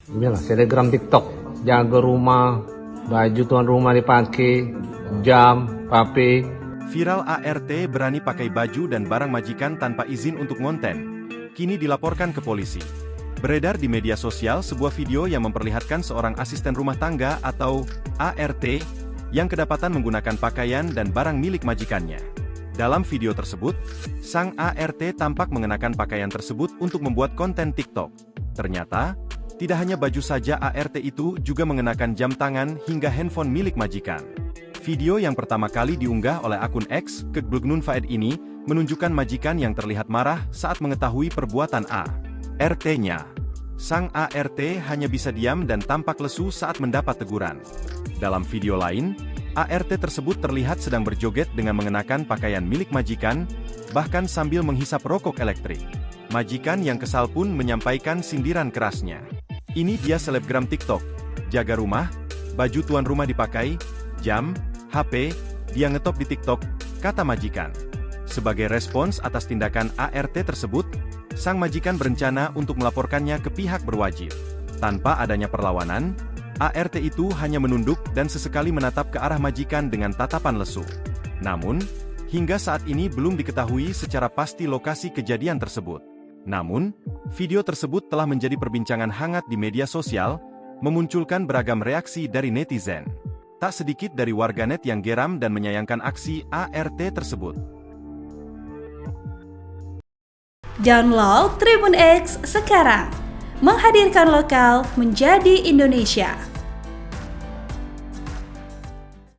Inilah selebgram TikTok, jaga rumah, baju tuan rumah dipakai, jam, HP. Viral ART berani pakai baju dan barang majikan tanpa izin untuk ngonten. Kini dilaporkan ke polisi. Beredar di media sosial sebuah video yang memperlihatkan seorang asisten rumah tangga atau ART yang kedapatan menggunakan pakaian dan barang milik majikannya. Dalam video tersebut, sang ART tampak mengenakan pakaian tersebut untuk membuat konten TikTok. Ternyata, tidak hanya baju saja ART itu juga mengenakan jam tangan hingga handphone milik majikan. Video yang pertama kali diunggah oleh akun X, @kegblugnunfaed ini, menunjukkan majikan yang terlihat marah saat mengetahui perbuatan ART-nya. Sang ART hanya bisa diam dan tampak lesu saat mendapat teguran. Dalam video lain, ART tersebut terlihat sedang berjoget dengan mengenakan pakaian milik majikan, bahkan sambil menghisap rokok elektrik. Majikan yang kesal pun menyampaikan sindiran kerasnya. Ini dia selebgram TikTok, jaga rumah, baju tuan rumah dipakai, jam, HP, dia ngetop di TikTok, kata majikan. Sebagai respons atas tindakan ART tersebut, sang majikan berencana untuk melaporkannya ke pihak berwajib. Tanpa adanya perlawanan, ART itu hanya menunduk dan sesekali menatap ke arah majikan dengan tatapan lesu. Namun, hingga saat ini belum diketahui secara pasti lokasi kejadian tersebut. Namun, video tersebut telah menjadi perbincangan hangat di media sosial, memunculkan beragam reaksi dari netizen. Tak sedikit dari warganet yang geram dan menyayangkan aksi ART tersebut. Download Tribun X sekarang, menghadirkan lokal menjadi Indonesia.